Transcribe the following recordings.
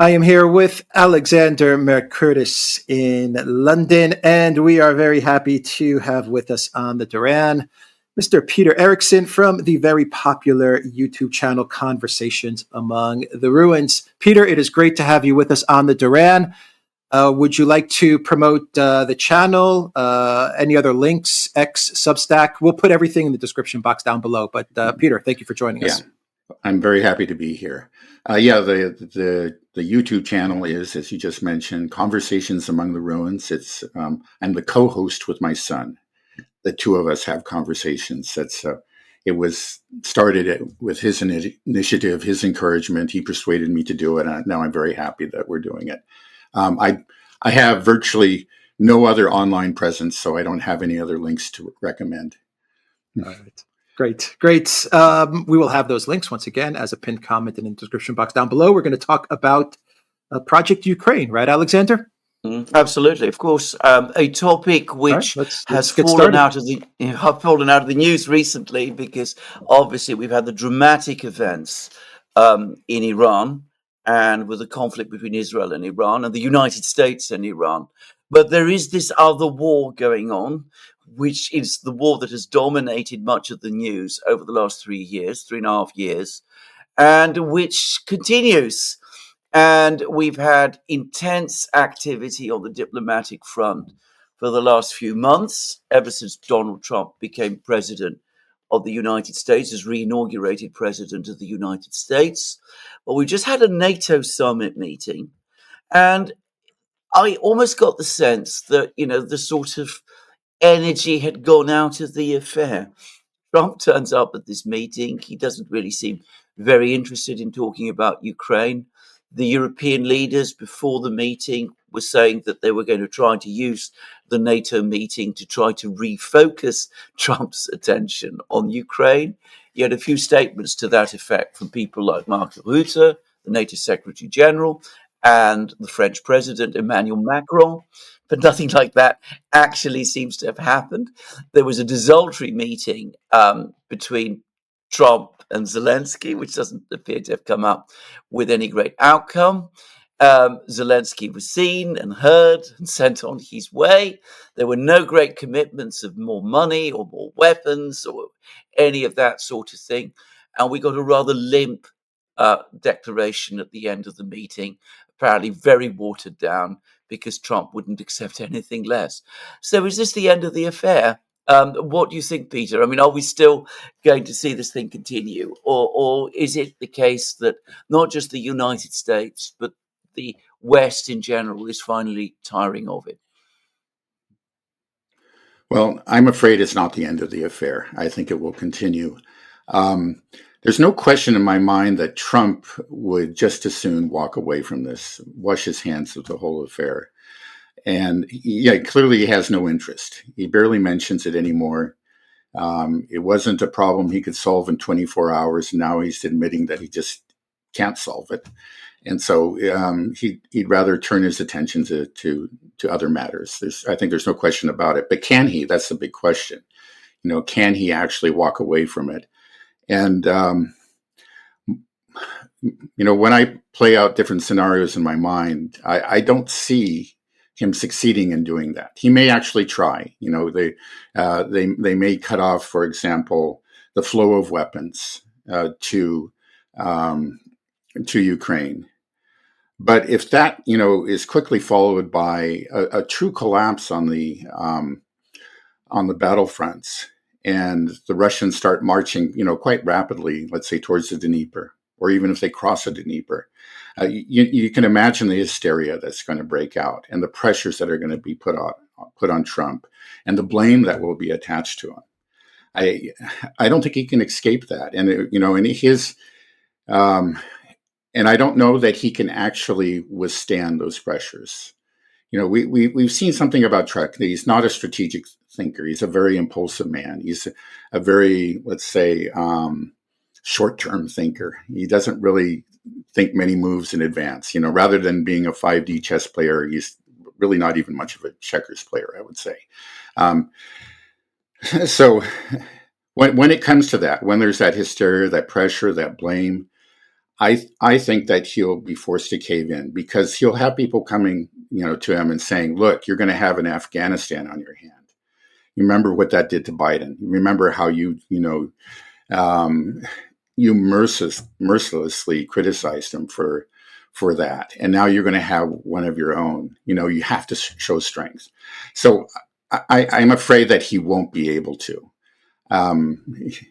I am here with Alexander Mercurtis in London, and we are very happy to have with us on the Duran Mr. Peter Erickson from the very popular YouTube channel Conversations Among the Ruins. Peter, it is great to have you with us on the Duran. Would you like to promote the channel, any other links, X, Substack? We'll put everything in the description box down below. But Peter, thank you for joining us. I'm very happy to be here. The YouTube channel is, as you just mentioned, Conversations Among the Ruins. It's I'm the co-host with my son. The two of us have conversations. It was started with his initiative, his encouragement. He persuaded me to do it, and now I'm very happy that we're doing it. I have virtually no other online presence, so I don't have any other links to recommend. All right. Great. We will have those links once again as a pinned comment in the description box down below. We're going to talk about Project Ukraine, right, Alexander? Absolutely, of course. A topic which has fallen out of the news recently because obviously we've had the dramatic events in Iran and with the conflict between Israel and Iran and the United States and Iran. But there is this other war going on, which is the war that has dominated much of the news over the last 3.5 years, and which continues. And we've had intense activity on the diplomatic front for the last few months, ever since Donald Trump became president of the United States, as re-inaugurated president of the United States. But we just had a NATO summit meeting, and I almost got the sense that, the sort of energy had gone out of the affair. Trump turns up at this meeting. He doesn't really seem very interested in talking about Ukraine. The European leaders before the meeting were saying that they were going to try to use the NATO meeting to try to refocus Trump's attention on Ukraine. You had a few statements to that effect from people like Mark Rutte, the NATO Secretary General, and the French President Emmanuel Macron. But nothing like that actually seems to have happened. There was a desultory meeting between Trump and Zelensky, which doesn't appear to have come up with any great outcome. Zelensky was seen and heard and sent on his way. There were no great commitments of more money or more weapons or any of that sort of thing. And we got a rather limp declaration at the end of the meeting, apparently very watered down because Trump wouldn't accept anything less. So is this the end of the affair? What do you think, Peter? I mean, are we still going to see this thing continue? Or is it the case that not just the United States, but the West in general is finally tiring of it? Well, I'm afraid it's not the end of the affair. I think it will continue. There's no question in my mind that Trump would just as soon walk away from this, wash his hands of the whole affair. And clearly he has no interest. He barely mentions it anymore. It wasn't a problem he could solve in 24 hours. Now he's admitting that he just can't solve it. And so he'd rather turn his attention to other matters. I think there's no question about it. But can he? That's the big question. Can he actually walk away from it? And, when I play out different scenarios in my mind, I don't see him succeeding in doing that. He may actually try. They may cut off, for example, the flow of weapons to Ukraine. But if that is quickly followed by a true collapse on the battlefronts, and the Russians start marching, quite rapidly, let's say towards the Dnieper, or even if they cross the Dnieper, you can imagine the hysteria that's going to break out and the pressures that are going to be put on Trump and the blame that will be attached to him. I don't think he can escape that. And, and I don't know that he can actually withstand those pressures. We've seen something about Trump. He's not a strategic thinker. He's a very impulsive man. He's a very, let's say, short-term thinker. He doesn't really think many moves in advance. Rather than being a 5D chess player, he's really not even much of a checkers player, I would say. So when it comes to that, when there's that hysteria, that pressure, that blame, I think that he'll be forced to cave in because he'll have people coming, to him and saying, "Look, you're going to have an Afghanistan on your hand. You remember what that did to Biden. You remember how you mercilessly criticized him for that, and now you're going to have one of your own. You have to show strength." So I'm afraid that he won't be able to.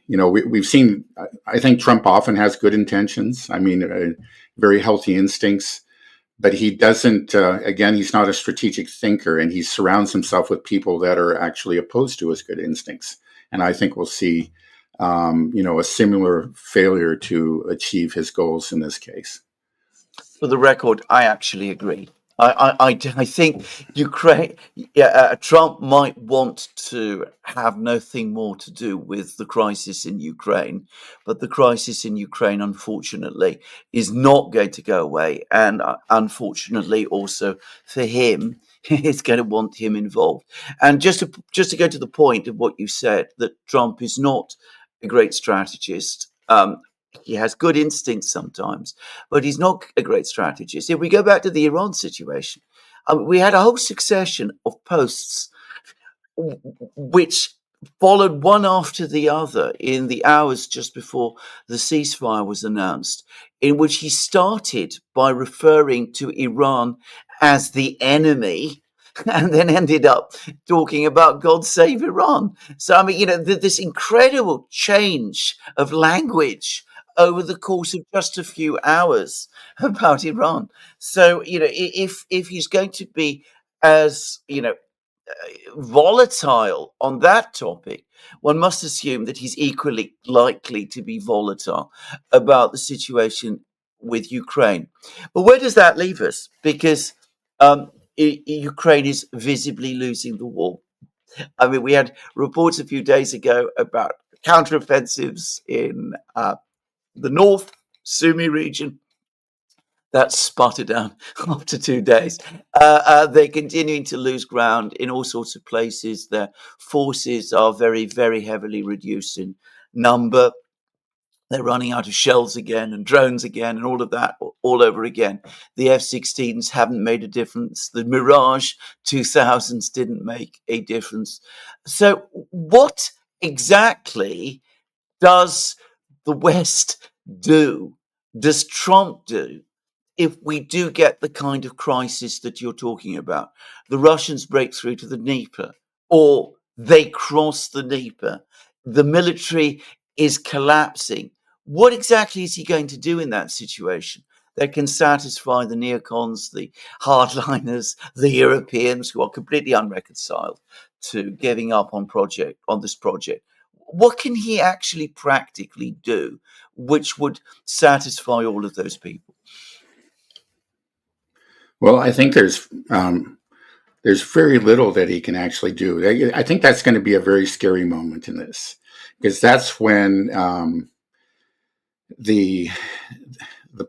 We've seen. I think Trump often has good intentions. I mean, very healthy instincts, but he doesn't. Again, he's not a strategic thinker, and he surrounds himself with people that are actually opposed to his good instincts. And I think we'll see, a similar failure to achieve his goals in this case. For the record, I actually agree. I think Ukraine, Trump might want to have nothing more to do with the crisis in Ukraine, but the crisis in Ukraine, unfortunately, is not going to go away. And unfortunately, also for him, it's going to want him involved. And just to go to the point of what you said, that Trump is not a great strategist. He has good instincts sometimes, but he's not a great strategist. If we go back to the Iran situation, we had a whole succession of posts which followed one after the other in the hours just before the ceasefire was announced, in which he started by referring to Iran as the enemy and then ended up talking about God save Iran. So, I mean, this incredible change of language over the course of just a few hours about Iran. So, if he's going to be as, volatile on that topic, one must assume that he's equally likely to be volatile about the situation with Ukraine. But where does that leave us? Because Ukraine is visibly losing the war. I mean, we had reports a few days ago about counteroffensives in the North Sumy region. That sputtered down after 2 days. They're continuing to lose ground in all sorts of places. Their forces are very, very heavily reduced in number. They're running out of shells again and drones again and all of that all over again. The F-16s haven't made a difference. The Mirage 2000s didn't make a difference. So what exactly does the West do? Does Trump do? If we do get the kind of crisis that you're talking about, the Russians break through to the Dnieper, or they cross the Dnieper, the military is collapsing. What exactly is he going to do in that situation that can satisfy the neocons, the hardliners, the Europeans who are completely unreconciled to giving up on this project? What can he actually practically do which would satisfy all of those people? Well, I think there's very little that he can actually do. I think that's going to be a very scary moment in this, because that's when the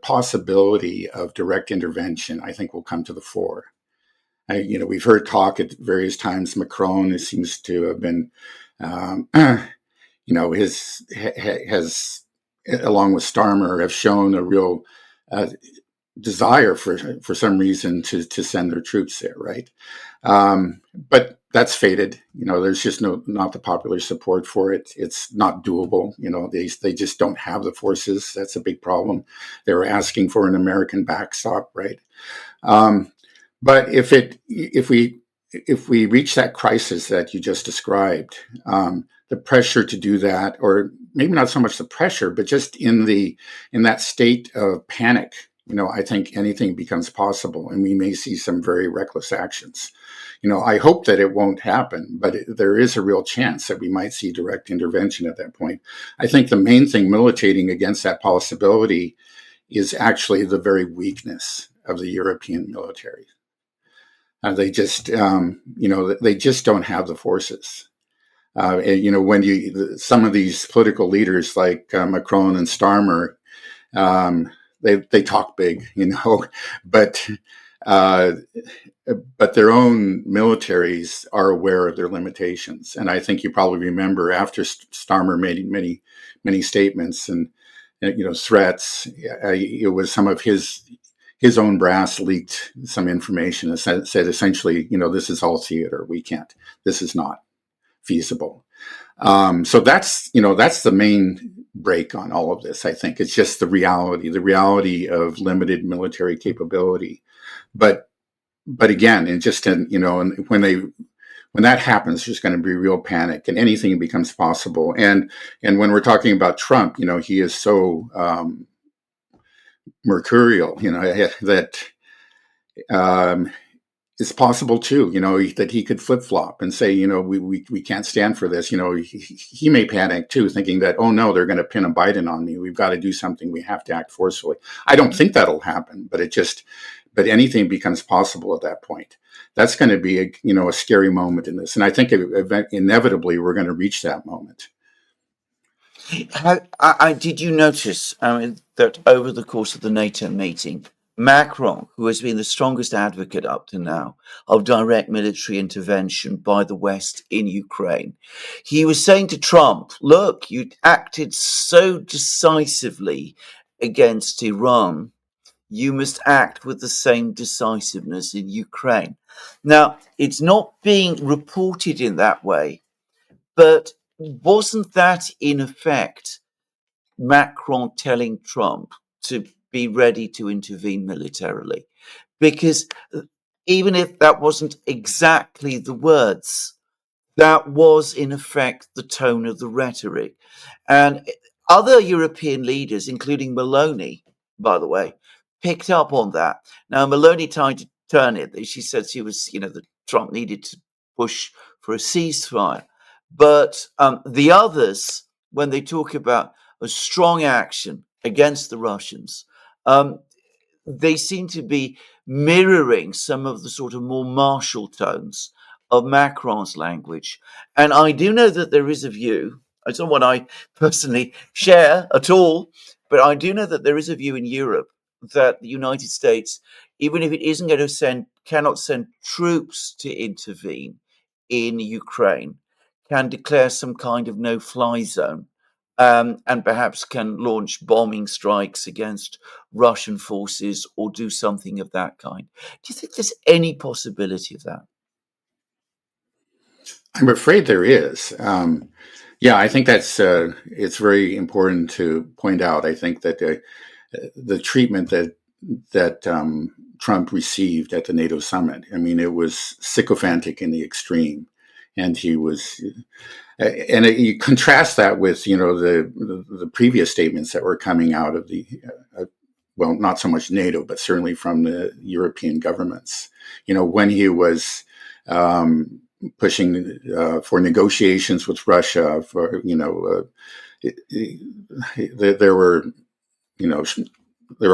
possibility of direct intervention, I think, will come to the fore. We've heard talk at various times. Macron seems to have been, has, along with Starmer, have shown a real desire for some reason to send their troops there, right? But that's faded. There's just not the popular support for it. It's not doable. They just don't have the forces. That's a big problem. They were asking for an American backstop, right? But if we reach that crisis that you just described, the pressure to do that, or maybe not so much the pressure, but just in that state of panic, I think anything becomes possible, and we may see some very reckless actions. I hope that it won't happen, but there is a real chance that we might see direct intervention at that point. I think the main thing militating against that possibility is actually the very weakness of the European military. They just don't have the forces. When some of these political leaders like Macron and Starmer, they talk big, but their own militaries are aware of their limitations. And I think you probably remember after Starmer made many statements, and threats. It was some of his own brass leaked some information and said essentially, this is all theater. This is not feasible. So that's the main break on all of this. I think it's just the reality of limited military capability. But again, and just and when that happens, there's going to be real panic, and anything becomes possible. And when we're talking about Trump, he is so mercurial, that it's possible too, that he could flip flop and say, we can't stand for this. He may panic too, thinking that, oh no, they're going to pin a Biden on me. We've got to do something. We have to act forcefully. I don't think that'll happen, but but anything becomes possible at that point. That's going to be a scary moment in this. And I think inevitably we're going to reach that moment. Did you notice that over the course of the NATO meeting, Macron, who has been the strongest advocate up to now of direct military intervention by the West in Ukraine, he was saying to Trump, look, you acted so decisively against Iran, you must act with the same decisiveness in Ukraine. Now, it's not being reported in that way, but wasn't that in effect Macron telling Trump to be ready to intervene militarily? Because even if that wasn't exactly the words, that was in effect the tone of the rhetoric. And other European leaders, including Meloni, by the way, picked up on that. Now, Meloni tried to turn it. She said that Trump needed to push for a ceasefire. But the others, when they talk about a strong action against the Russians, they seem to be mirroring some of the sort of more martial tones of Macron's language. And I do know that there is a view, it's not one I personally share at all, but I do know that there is a view in Europe that the United States, even if it isn't going to cannot send troops to intervene in Ukraine, can declare some kind of no-fly zone, and perhaps can launch bombing strikes against Russian forces or do something of that kind. Do you think there's any possibility of that? I'm afraid there is. I think that's it's very important to point out. I think that the treatment that Trump received at the NATO summit, it was sycophantic in the extreme, and he was. And you contrast that with the previous statements that were coming out of the well, not so much NATO, but certainly from the European governments. When he was pushing for negotiations with Russia, for there were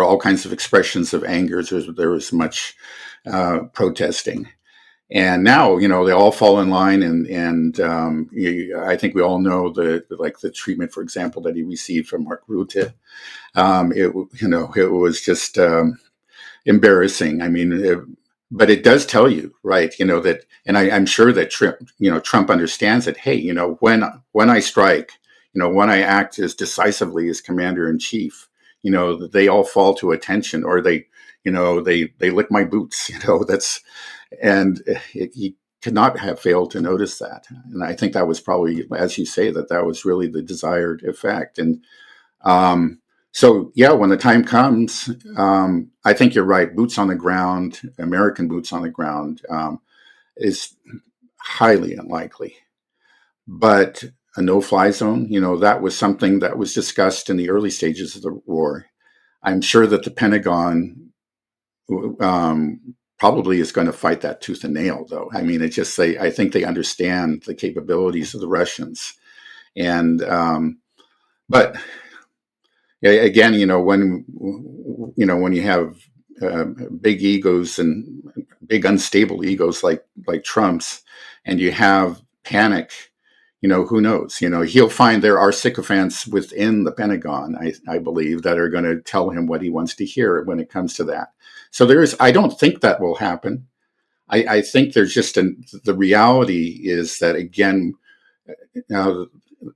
all kinds of expressions of anger. There was much protesting. And now, they all fall in line, and I think we all know the treatment, for example, that he received from Mark Rutte. It was just embarrassing. But it does tell you, right? That, and I'm sure that Trump understands that. Hey, when I strike, when I act as decisively as commander in chief, they all fall to attention, or they lick my boots. And he could not have failed to notice that. And I think that was probably, as you say, that was really the desired effect. And so, when the time comes, I think you're right. Boots on the ground, American boots on the ground, is highly unlikely. But a no-fly zone, that was something that was discussed in the early stages of the war. I'm sure that the Pentagon probably is going to fight that tooth and nail, though. I think they understand the capabilities of the Russians, and but again, when you have big egos and big unstable egos like Trump's, and you have panic, who knows? He'll find there are sycophants within the Pentagon, I believe, that are going to tell him what he wants to hear when it comes to that. So I don't think that will happen. I think there's just the reality is that, again,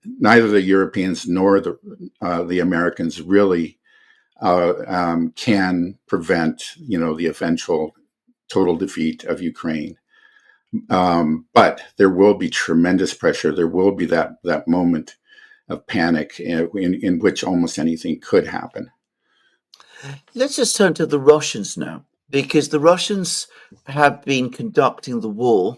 neither the Europeans nor the Americans really can prevent, the eventual total defeat of Ukraine. But there will be tremendous pressure. There will be that moment of panic in which almost anything could happen. Let's just turn to the Russians now, because the Russians have been conducting the war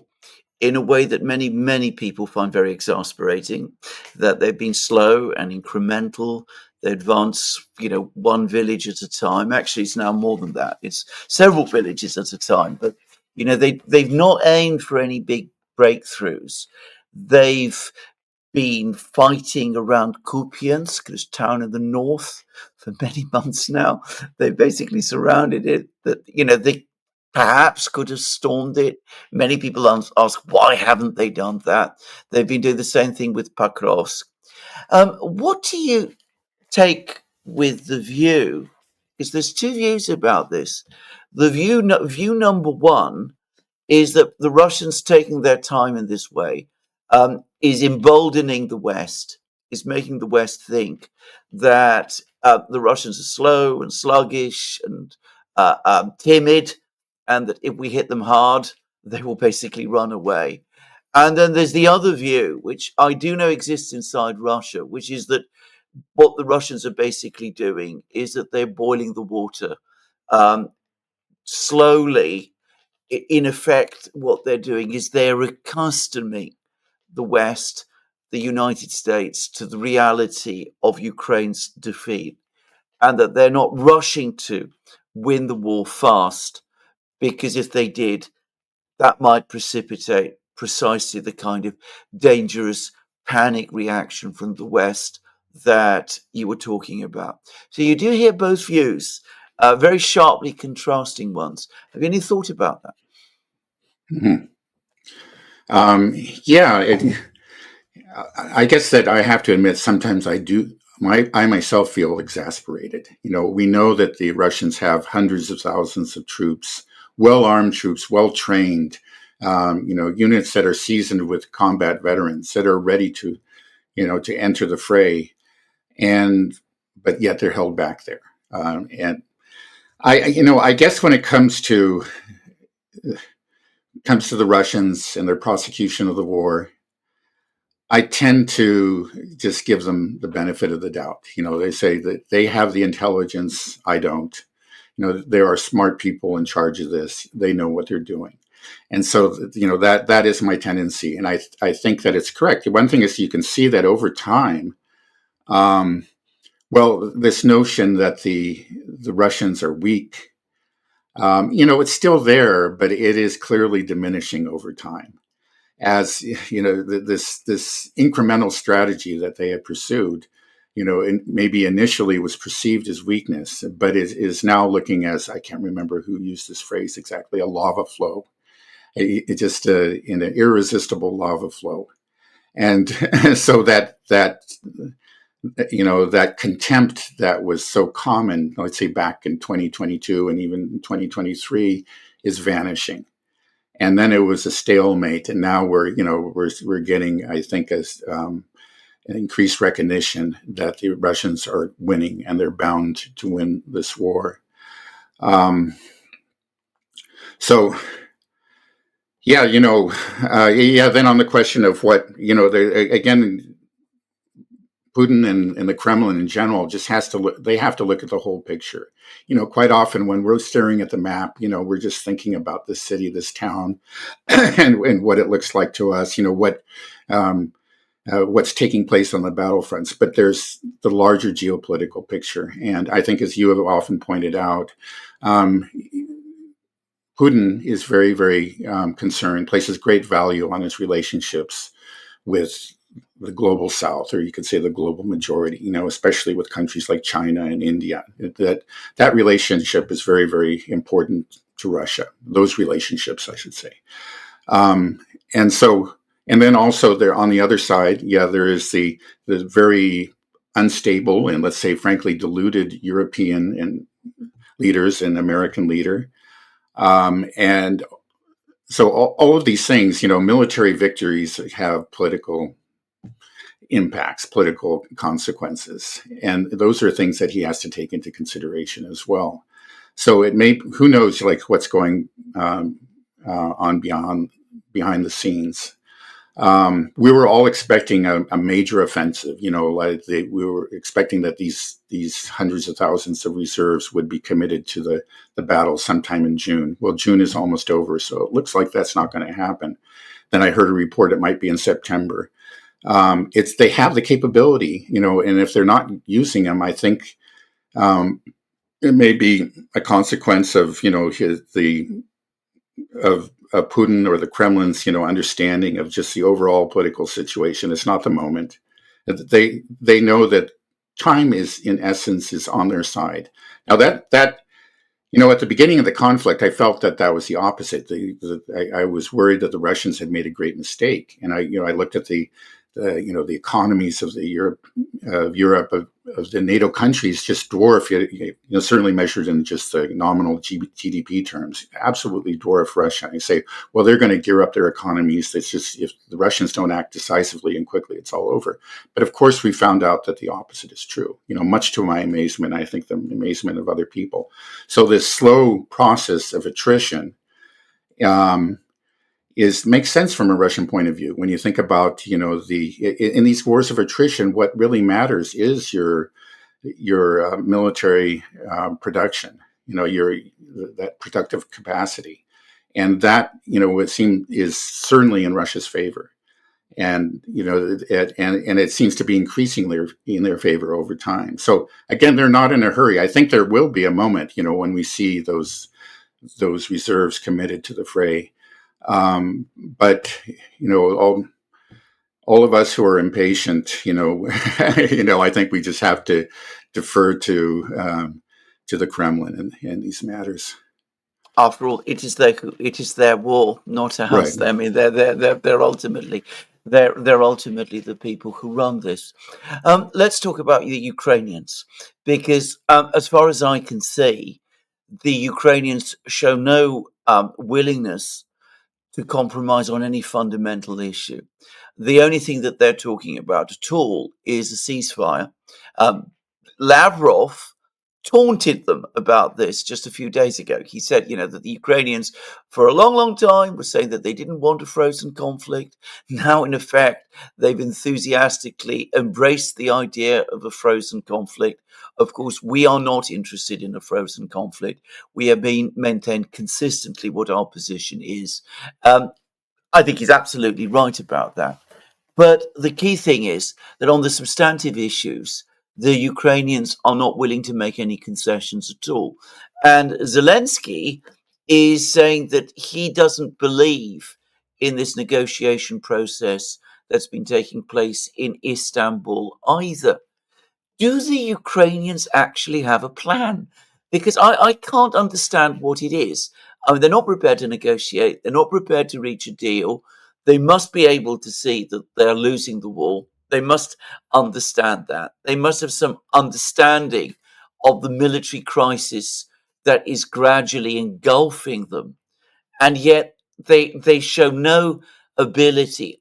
in a way that many, many people find very exasperating, that they've been slow and incremental. They advance, one village at a time. Actually, it's now more than that. It's several villages at a time. But, they've not aimed for any big breakthroughs. They've been fighting around Kupiansk, this town in the north, for many months now. They basically surrounded it. That they perhaps could have stormed it. Many people ask why haven't they done that? They've been doing the same thing with Pakrovsk. What do you take with the view? Because there's two views about this. The view number one is that the Russians taking their time in this way is emboldening the West, is making the West think that the Russians are slow and sluggish and timid, and that if we hit them hard, they will basically run away. And then there's the other view, which I do know exists inside Russia, which is that what the Russians are basically doing is that they're boiling the water slowly. In effect, what they're doing is they're accustoming the West, the United States, to the reality of Ukraine's defeat, and that they're not rushing to win the war fast, because if they did, that might precipitate precisely the kind of dangerous panic reaction from the West that you were talking about. So you do hear both views, very sharply contrasting ones. Have you any thought about that? Mm-hmm. I guess that I have to admit sometimes I myself feel exasperated. We know that the Russians have hundreds of thousands of troops, well-armed troops, well-trained, units that are seasoned with combat veterans that are ready to enter the fray, but yet they're held back there. And I guess when it comes to the Russians and their prosecution of the war, I tend to just give them the benefit of the doubt. They say that they have the intelligence. I don't. There are smart people in charge of this. They know what they're doing. And so, that is my tendency. And I think that it's correct. One thing is you can see that over time, this notion that the Russians are weak, it's still there, but it is clearly diminishing over time. As this incremental strategy that they have pursued, maybe initially was perceived as weakness, but is now looking as, I can't remember who used this phrase exactly, a lava flow. It just in an irresistible lava flow, and so that contempt that was so common, let's say back in 2022 and even in 2023, is vanishing. And then it was a stalemate, and now we're getting, I think, as an increased recognition that the Russians are winning and they're bound to win this war. Then on the question of what again, Putin and the Kremlin in general just they have to look at the whole picture. Quite often when we're staring at the map, we're just thinking about this city, this town, and what it looks like to us, what's taking place on the battlefronts. But there's the larger geopolitical picture. And I think, as you have often pointed out, Putin is very, very concerned, places great value on his relationships with the global South, or you could say the global majority, especially with countries like China and India. That relationship is very, very important to Russia. Those relationships, I should say. And then also there on the other side, there is the very unstable and, let's say, frankly, deluded European and leaders and American leader. And so all of these things, military victories have political impacts, political consequences. And those are things that he has to take into consideration as well. So who knows, like what's going on behind the scenes. We were all expecting a major offensive, we were expecting that these hundreds of thousands of reserves would be committed to the battle sometime in June. Well, June is almost over, so it looks like that's not going to happen. Then I heard a report it might be in September. They have the capability, and if they're not using them, I think it may be a consequence of of Putin or the Kremlin's understanding of just the overall political situation. It's not the moment. They know that time is on their side. Now that at the beginning of the conflict, I felt that was the opposite. I was worried that the Russians had made a great mistake, and I looked at the economies of Europe of the NATO countries just dwarf, certainly measured in just the nominal GDP terms, absolutely dwarf Russia. And you say, well, they're going to gear up their economies. It's just, if the Russians don't act decisively and quickly, it's all over. But of course, we found out that the opposite is true, much to my amazement, I think the amazement of other people. So this slow process of attrition makes sense from a Russian point of view. When you think about, in these wars of attrition, what really matters is your military production, that productive capacity. And that, would seem is certainly in Russia's favor. And, and it seems to be increasingly in their favor over time. So again, they're not in a hurry. I think there will be a moment, when we see those reserves committed to the fray. But all of us who are impatient, I think we just have to defer to the Kremlin in these matters. After all, it is their war, not ours. Right. I mean, they're ultimately the people who run this. Let's talk about the Ukrainians, because as far as I can see, the Ukrainians show no willingness to compromise on any fundamental issue. The only thing that they're talking about at all is a ceasefire. Lavrov taunted them about this just a few days ago. He said, that the Ukrainians for a long, long time were saying that they didn't want a frozen conflict. Now, in effect, they've enthusiastically embraced the idea of a frozen conflict. Of course, we are not interested in a frozen conflict. We have been maintained consistently what our position is. I think he's absolutely right about that. But the key thing is that on the substantive issues, the Ukrainians are not willing to make any concessions at all. And Zelensky is saying that he doesn't believe in this negotiation process that's been taking place in Istanbul either. Do the Ukrainians actually have a plan? Because I can't understand what it is. I mean, they're not prepared to negotiate. They're not prepared to reach a deal. They must be able to see that they're losing the war. They must understand that. They must have some understanding of the military crisis that is gradually engulfing them. And yet they show no ability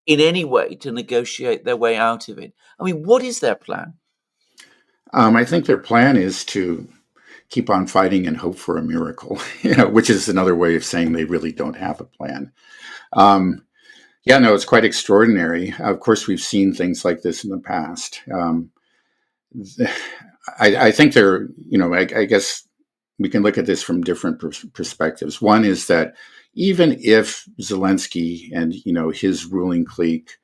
in any way to negotiate their way out of it. I mean, what is their plan? I think their plan is to keep on fighting and hope for a miracle, which is another way of saying they really don't have a plan. It's quite extraordinary. Of course, we've seen things like this in the past. I think they're, I guess we can look at this from different perspectives. One is that even if Zelensky and, his ruling clique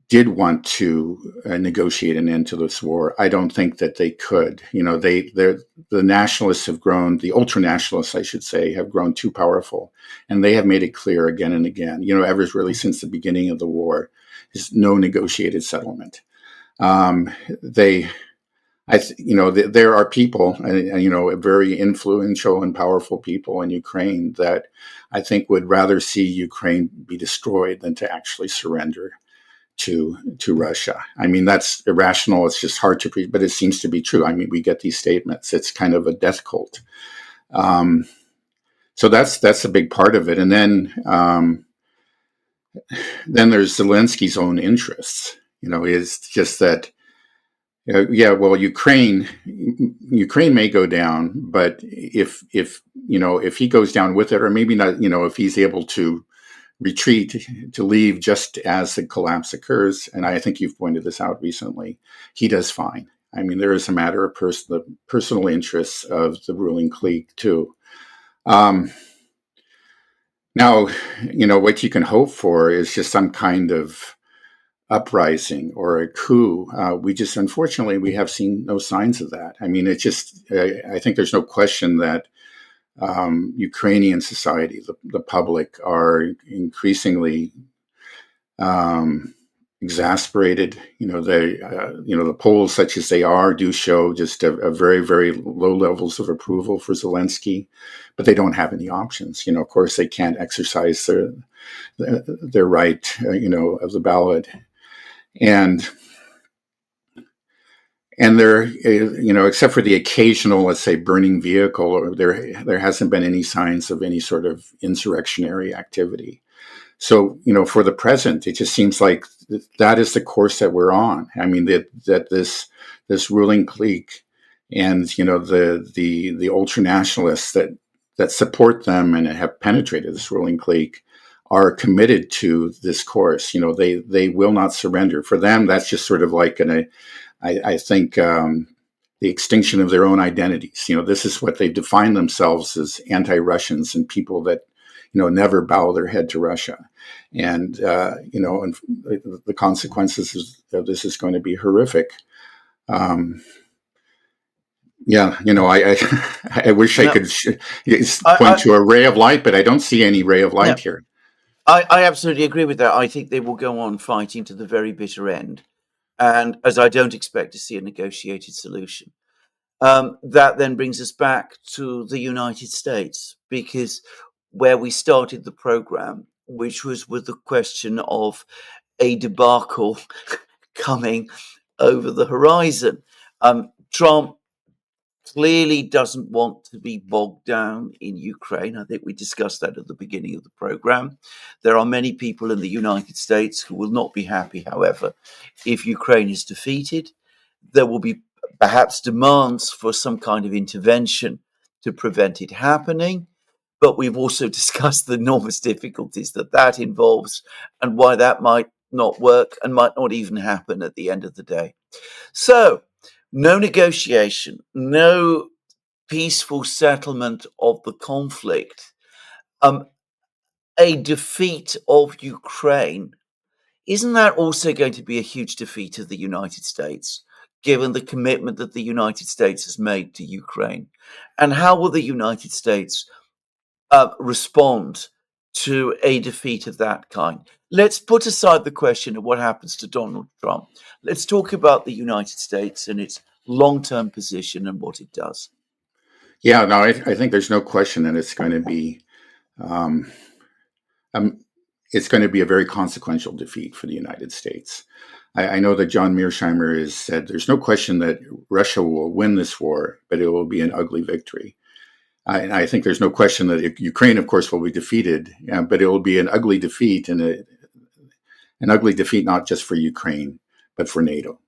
did want to negotiate an end to this war, I don't think that they could. The nationalists have grown, the ultra-nationalists, I should say, have grown too powerful. And they have made it clear again and again, ever really since the beginning of the war, is no negotiated settlement. There are people, very influential and powerful people in Ukraine that I think would rather see Ukraine be destroyed than to actually surrender to Russia. I mean, that's irrational. It's just hard to read, but it seems to be true. I mean, we get these statements. It's kind of a death cult. So that's a big part of it. And then then there's Zelensky's own interests. Is just that. Well, Ukraine may go down, but if he goes down with it, or maybe not, if he's able to retreat, to leave just as the collapse occurs, and I think you've pointed this out recently, he does fine. I mean, there is a matter of the personal interests of the ruling clique too. Now, what you can hope for is just some kind of uprising or a coup. Unfortunately, we have seen no signs of that. I mean, I think there's no question that Ukrainian society, the public, are increasingly exasperated. The polls, such as they are, do show just a very, very low levels of approval for Zelensky, but they don't have any options. Of course, they can't exercise their right, of the ballot. And there, except for the occasional, let's say, burning vehicle, or there hasn't been any signs of any sort of insurrectionary activity. So, for the present, it just seems like that is the course that we're on. I mean, that this ruling clique and the ultranationalists that support them and have penetrated this ruling clique are committed to this course. They will not surrender. For them, that's just sort of like I think the extinction of their own identities. This is what they define themselves as: anti-Russians and people that never bow their head to Russia. And and the consequences of this is going to be horrific. I wish I could point to a ray of light, but I don't see any ray of light here. I absolutely agree with that. I think they will go on fighting to the very bitter end. And as I don't expect to see a negotiated solution. That then brings us back to the United States, because where we started the program, which was with the question of a debacle coming over the horizon. Trump clearly doesn't want to be bogged down in Ukraine. I think we discussed that at the beginning of the program. There are many people in the United States who will not be happy, however, if Ukraine is defeated. There will be perhaps demands for some kind of intervention to prevent it happening. But we've also discussed the enormous difficulties that involves and why that might not work and might not even happen at the end of the day. So, no negotiation, no peaceful settlement of the conflict, a defeat of Ukraine. Isn't that also going to be a huge defeat of the United States, given the commitment that the United States has made to Ukraine? And how will the United States respond to a defeat of that kind? Let's put aside the question of what happens to Donald Trump. Let's talk about the United States and its long-term position and what it does. Yeah, no, I think there's no question that it's going to be a very consequential defeat for the United States. I know that John Mearsheimer has said there's no question that Russia will win this war, but it will be an ugly victory. And I think there's no question that Ukraine, of course, will be defeated, but it will be an ugly defeat, and an ugly defeat not just for Ukraine, but for NATO.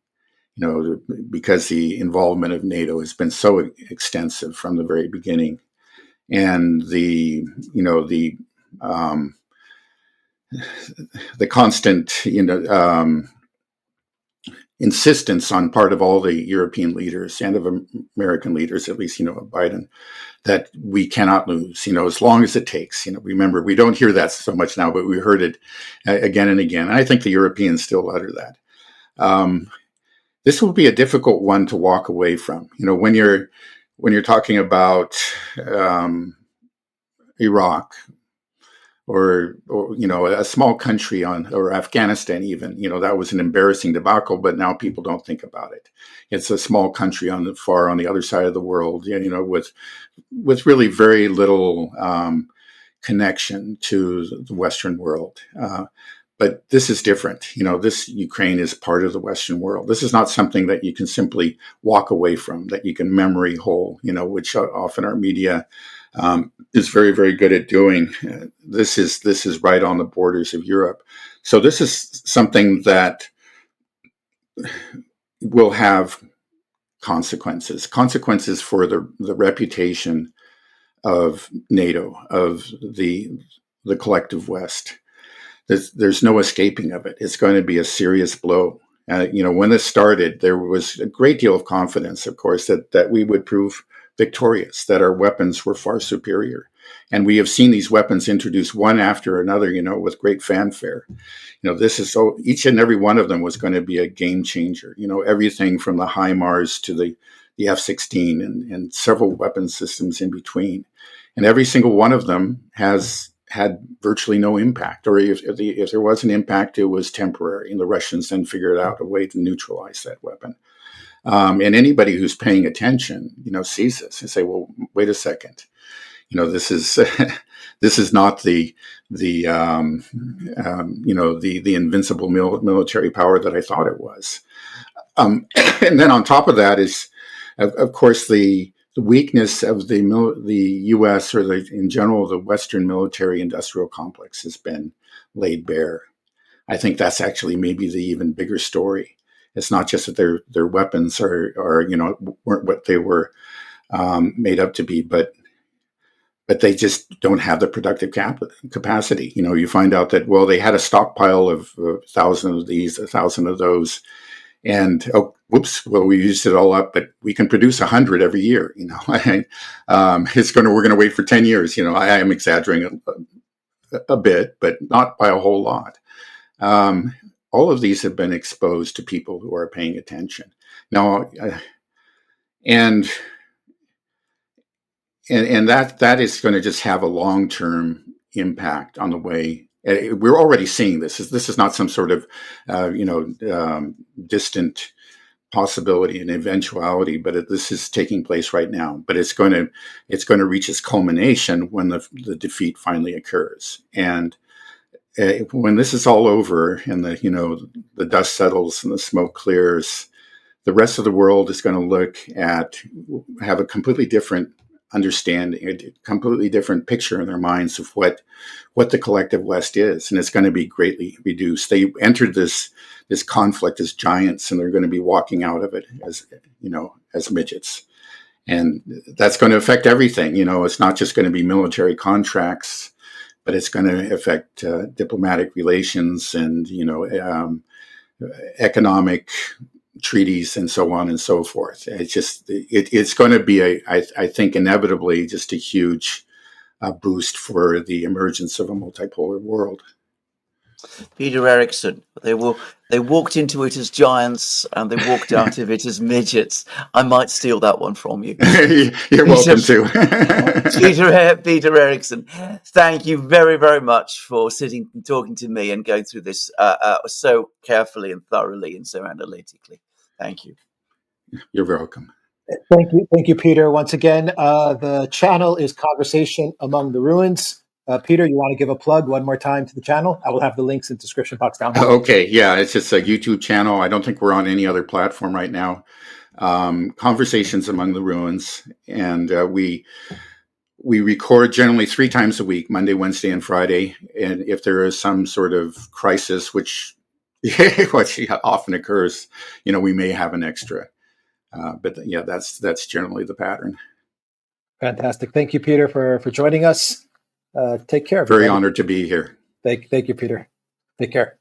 Because the involvement of NATO has been so extensive from the very beginning, and the constant insistence on part of all the European leaders and of American leaders, at least Biden, that we cannot lose, as long as it takes. Remember, we don't hear that so much now, but we heard it again and again. And I think the Europeans still utter that. This will be a difficult one to walk away from. When you're talking about Iraq or a small country or Afghanistan, even, that was an embarrassing debacle, but now people don't think about it. It's a small country on the other side of the world, with really very little connection to the Western world. But this is different. This Ukraine is part of the Western world. This is not something that you can simply walk away from, that you can memory hole, which often our media is very, very good at doing. This is right on the borders of Europe. So this is something that will have consequences for the reputation of NATO, of the collective West. There's no escaping of it. It's going to be a serious blow. When this started, there was a great deal of confidence, of course, that we would prove victorious, that our weapons were far superior. And we have seen these weapons introduced one after another, with great fanfare. This is so each and every one of them was going to be a game changer. Everything from the HIMARS to the F-16 and several weapon systems in between. And every single one of them has had virtually no impact, or if there was an impact, it was temporary, and the Russians then figured out a way to neutralize that weapon. And anybody who's paying attention, sees this and say, "Well, wait a second, this is this is not the invincible military power that I thought it was." And then on top of that is, of course, the weakness of the U.S. or in general the Western military-industrial complex has been laid bare. I think that's actually maybe the even bigger story. It's not just that their weapons are weren't what they were made up to be, but they just don't have the productive capacity. You find out that, well, they had a stockpile of 1,000 of these, 1,000 of those. And whoops! Well, we used it all up, but we can produce 100 every year. We're going to wait for 10 years. I am exaggerating a bit, but not by a whole lot. All of these have been exposed to people who are paying attention now, and that is going to just have a long-term impact on the way. We're already seeing this. This is not some sort of, distant possibility and eventuality, but this is taking place right now. But it's going to reach its culmination when the defeat finally occurs. And when this is all over and the dust settles and the smoke clears, the rest of the world is going to have a completely different understanding, a completely different picture in their minds of what the collective West is, and it's going to be greatly reduced. They entered this conflict as giants, and they're going to be walking out of it as midgets, and that's going to affect everything. It's not just going to be military contracts, but it's going to affect diplomatic relations and economic treaties and so on and so forth. It's going to be I think inevitably just a huge boost for the emergence of a multipolar world. Peter Erickson, they walked into it as giants and they walked out of it as midgets. I might steal that one from you. You're welcome to. Peter Erickson, thank you very, very much for sitting and talking to me and going through this so carefully and thoroughly and so analytically. Thank you. You're welcome. Thank you, Peter. Once again, the channel is Conversation Among the Ruins. Peter, you want to give a plug one more time to the channel? I will have the links in the description box down below. Okay, yeah, it's just a YouTube channel. I don't think we're on any other platform right now. Conversations Among the Ruins, and we record generally 3 times a week, Monday, Wednesday, and Friday. And if there is some sort of crisis, which often occurs, we may have an extra. But yeah, that's generally the pattern. Fantastic. Thank you, Peter, for joining us. Take care. Everybody. Very honored to be here. Thank you, Peter. Take care.